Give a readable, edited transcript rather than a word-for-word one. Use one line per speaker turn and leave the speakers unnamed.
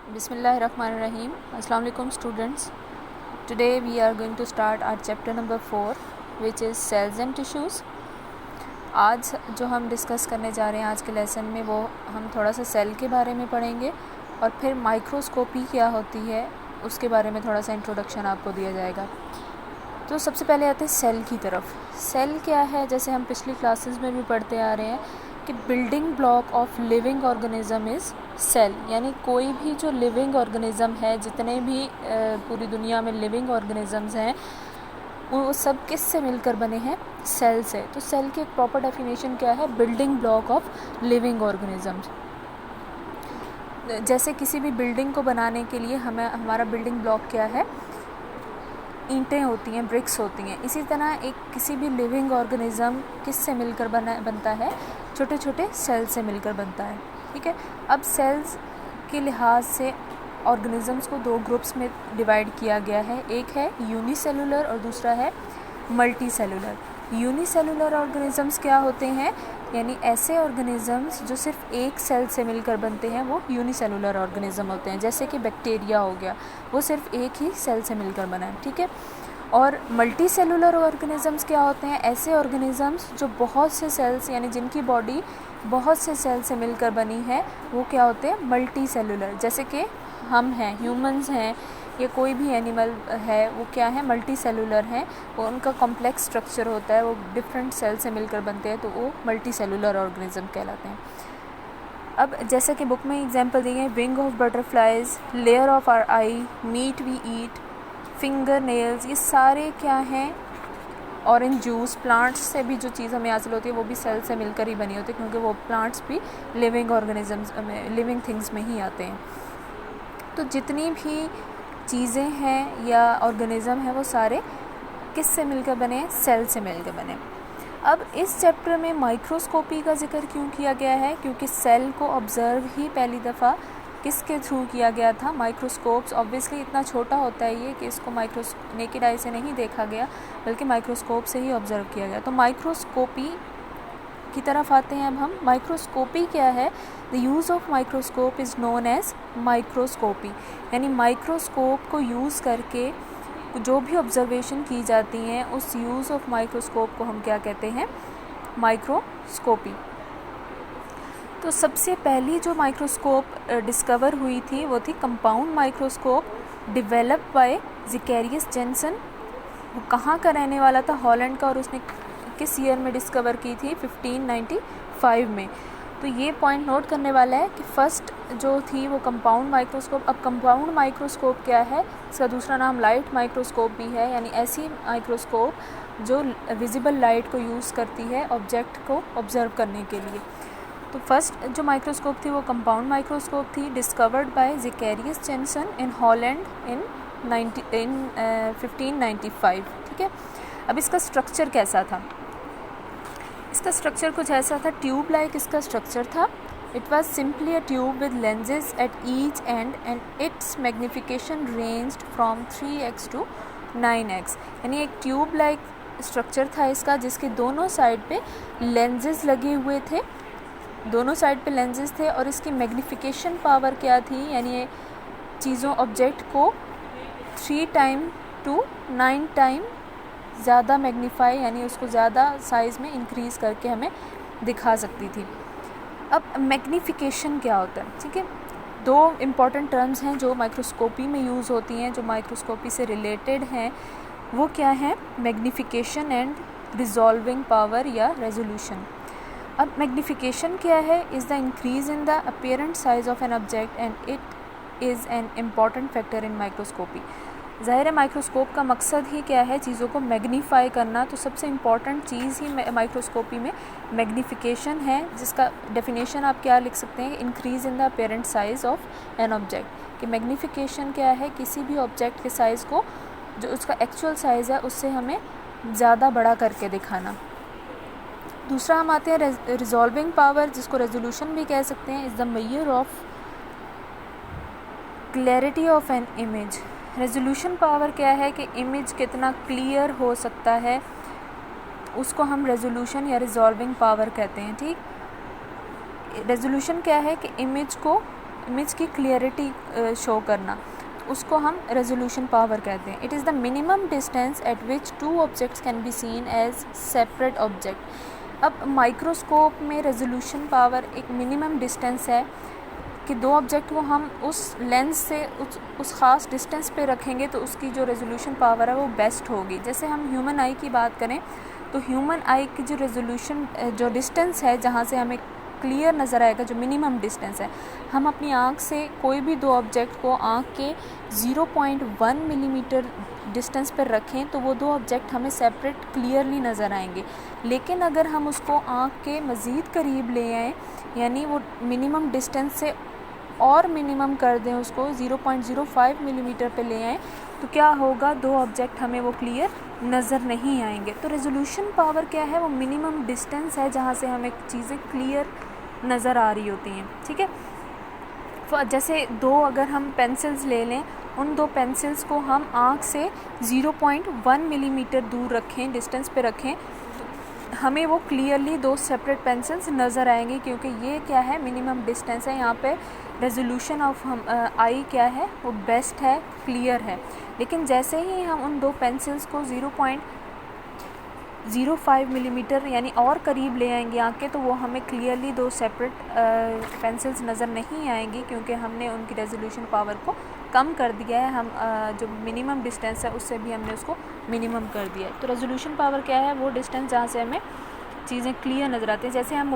Bismillahirrahmanirrahim. Assalamu alaikum students. Today we are going to start our chapter number 4 which is cells and tissues. आज जो हम discuss करने जा रहे हैं आज के लेसन में वो हम थोड़ा सा सेल के बारे में पढ़ेंगे और फिर माइक्रोस्कोपी क्या होती है उसके बारे में थोड़ा सा इंट्रोडक्शन आपको दिया जाएगा। तो सबसे पहले आते हैं सेल की तरफ। सेल क्या है, जैसे हम पिछली क्लासेस में भी पढ़ते आ रहे हैं कि building block of living organism is cell, यानी कोई भी जो लिविंग ऑर्गेनिज्म है, जितने भी पूरी दुनिया में लिविंग ऑर्गेनिजम्स हैं वो सब किस से मिलकर बने हैं? सेल से। तो सेल की एक प्रॉपर डेफिनेशन क्या है? Building block of living organisms. जैसे किसी भी बिल्डिंग को बनाने के लिए हमारा बिल्डिंग ब्लॉक क्या है? ईंटें होती हैं, ब्रिक्स होती हैं। इसी तरह एक किसी भी लिविंग ऑर्गेनिज्म किस से मिलकर बनता है? छोटे छोटे सेल से मिलकर बनता है। ठीक है। अब सेल्स के लिहाज से ऑर्गेनिजम्स को दो ग्रुप्स में डिवाइड किया गया है। एक है यूनिसेलुलर और दूसरा है मल्टी सेलुलर। यूनिसेलुलर ऑर्गेनिजम्स क्या होते हैं? यानी ऐसे ऑर्गेनिजम्स जो सिर्फ एक सेल से मिलकर बनते हैं वो यूनिसेलुलर ऑर्गेनिज्म होते हैं। जैसे कि बैक्टीरिया हो गया, वो सिर्फ एक ही सेल से मिलकर बना है। ठीक है। और मल्टी सेलुलर ऑर्गेनिजम्स क्या होते हैं? ऐसे ऑर्गेनिजम्स जो बहुत से सेल्स, यानी जिनकी बॉडी बहुत से सेल से मिलकर बनी है, वो क्या होते हैं? Multi cellular. जैसे कि हम हैं, ह्यूमंस हैं या कोई भी एनिमल है, वो क्या है? मल्टी सेलुलर हैं। वो उनका कॉम्प्लेक्स स्ट्रक्चर होता है, वो डिफरेंट सेल से मिलकर बनते हैं, तो वो मल्टी सेलुलर ऑर्गेनिज्म कहलाते हैं। अब जैसे कि बुक में एग्जांपल दिए हैं, wing of butterflies, layer of our eye, meat we eat, fingernails, ये सारे क्या हैं? Orange juice. प्लांट्स से भी जो चीज़ हमें हासिल होती है वो भी सेल से मिलकर ही बनी होती है, क्योंकि वो प्लांट्स भी लिविंग ऑर्गेनिजम्स में, लिविंग थिंग्स में ही आते हैं। तो जितनी भी चीज़ें हैं या ऑर्गेनिज़म है वो सारे किस से मिलकर बने हैं? सेल से मिलकर बने। अब इस चैप्टर में माइक्रोस्कोपी का जिक्र क्यों किया गया है? क्योंकि सेल को ऑब्ज़र्व ही पहली दफ़ा किसके थ्रू किया गया था? माइक्रोस्कोप्स। ऑब्वियसली इतना छोटा होता है ये कि इसको नेकेड आई से नहीं देखा गया, बल्कि माइक्रोस्कोप से ही ऑब्ज़र्व किया गया। तो माइक्रोस्कोपी की तरफ आते हैं अब हम। माइक्रोस्कोपी क्या है? The use of microscope is known as microscopy, यानी माइक्रोस्कोप को यूज़ करके जो भी ऑब्जर्वेशन की जाती हैं उस यूज़ ऑफ माइक्रोस्कोप को हम क्या कहते हैं? माइक्रोस्कोपी। तो सबसे पहली जो माइक्रोस्कोप डिस्कवर हुई थी वो थी compound microscope, developed by Zacharias Janssen. वो कहाँ का रहने वाला था? हॉलैंड का। और उसने किस ईयर में डिस्कवर की थी? 1595 में। तो ये पॉइंट नोट करने वाला है कि फ़र्स्ट जो थी वो कंपाउंड माइक्रोस्कोप। अब कंपाउंड माइक्रोस्कोप क्या है? इसका दूसरा नाम लाइट माइक्रोस्कोप भी है, यानी ऐसी माइक्रोस्कोप जो विजिबल लाइट को यूज़ करती है ऑब्जेक्ट को ऑब्ज़र्व करने के लिए। तो फर्स्ट जो माइक्रोस्कोप थी वो कंपाउंड माइक्रोस्कोप थी, discovered by Zacharias Janssen in Holland in 1595। ठीक है। अब इसका स्ट्रक्चर कैसा था? इसका स्ट्रक्चर कुछ ऐसा था, ट्यूब लाइक इसका स्ट्रक्चर था। It was simply a tube with lenses at each and it's magnification ranged from 3x to 9x, यानी एक ट्यूब लाइक स्ट्रक्चर था इसका, जिसके दोनों साइड पे लेंसेज लगे हुए थे, दोनों साइड पे लेंसेज थे। और इसकी मैग्निफिकेशन पावर क्या थी? यानी ये चीज़ों, ऑब्जेक्ट को 3 टाइम to 9 टाइम ज़्यादा मैग्नीफाई, यानी उसको ज़्यादा साइज़ में इंक्रीज़ करके हमें दिखा सकती थी। अब मैग्नीफिकेशन क्या होता है? ठीक है। दो इम्पॉर्टेंट टर्म्स हैं जो माइक्रोस्कोपी में यूज़ होती हैं, जो माइक्रोस्कोपी से रिलेटेड हैं। वो क्या है? मैग्नीफिकेशन एंड रिजॉल्विंग पावर या रेजोल्यूशन। अब मैग्नीफिकेशन क्या है? Is the increase in the apparent size of an object and it is an important factor in microscopy. ज़ाहिर है माइक्रोस्कोप का मकसद ही क्या है? चीज़ों को मैग्नीफाई करना। तो सबसे इम्पॉर्टेंट चीज़ ही माइक्रोस्कोपी में मैग्नीफिकेशन है, जिसका डेफिनेशन आप क्या लिख सकते हैं? Increase in the apparent size of an object. कि मैग्नीफिकेशन क्या है? किसी भी ऑब्जेक्ट के साइज़ को, जो उसका एक्चुअल साइज़ है, उससे हमें ज़्यादा बड़ा करके दिखाना। दूसरा हम आते हैं रिजॉल्विंग पावर, जिसको रेजोल्यूशन भी कह सकते हैं। Is the measure of clarity of an image. Resolution power क्या है? कि इमेज कितना क्लियर हो सकता है, उसको हम रेजोल्यूशन या रिजॉल्विंग पावर कहते हैं। ठीक। रेजोल्यूशन क्या है? कि इमेज को इमेज की क्लियरिटी शो करना, उसको हम रेजोल्यूशन पावर कहते हैं। It is the minimum distance at which two objects can be seen as separate object. अब माइक्रोस्कोप में रेजोल्यूशन पावर एक मिनिमम डिस्टेंस है कि दो ऑब्जेक्ट को हम उस लेंस से उस ख़ास डिस्टेंस पे रखेंगे तो उसकी जो रेजोल्यूशन पावर है वो बेस्ट होगी। जैसे हम ह्यूमन आई की बात करें तो ह्यूमन आई की जो रेजोल्यूशन जो डिस्टेंस है जहाँ से हमें क्लियर नज़र आएगा, जो मिनिमम डिस्टेंस है, हम अपनी आँख से कोई भी दो ऑब्जेक्ट को आँख के 0.1 मिलीमीटर डिस्टेंस पर रखें तो वो दो ऑब्जेक्ट हमें सेपरेट क्लियरली नज़र आएंगे। लेकिन अगर हम उसको आँख के मज़ीद करीब ले आएँ, यानी वो मिनिमम डिस्टेंस से और मिनिमम कर दें, उसको 0.05 मिलीमीटर पे ले आएँ, तो क्या होगा, दो ऑब्जेक्ट हमें वो क्लियर नज़र नहीं आएंगे। तो रेजोल्यूशन पावर क्या है, वो मिनिमम डिस्टेंस है जहाँ से हमें चीज़ें क्लियर नज़र आ रही होती हैं। ठीक है, जैसे दो अगर हम पेंसिल्स ले लें, उन दो पेंसिल्स को हम आँख से 0.1 मिलीमीटर दूर रखें, डिस्टेंस पे रखें, तो हमें वो क्लियरली दो सेपरेट पेंसिल्स नज़र आएंगी, क्योंकि ये क्या है, मिनिमम डिस्टेंस है। यहाँ पे रेजोल्यूशन ऑफ हम आई क्या है, वो बेस्ट है, क्लियर है। लेकिन जैसे ही हम उन दो पेंसिल्स को 0.05 मिलीमीटर यानी और करीब ले आएंगे आँख के, तो वो हमें क्लियरली दो सेपरेट पेंसिल्स नज़र नहीं आएंगी, क्योंकि हमने उनकी रेजोल्यूशन पावर को कम कर दिया है। हम जो मिनिमम डिस्टेंस है उससे भी हमने उसको मिनिमम कर दिया है। तो रेजोल्यूशन पावर क्या है, वो डिस्टेंस जहाँ से हमें चीज़ें क्लियर नज़र आती हैं। जैसे हम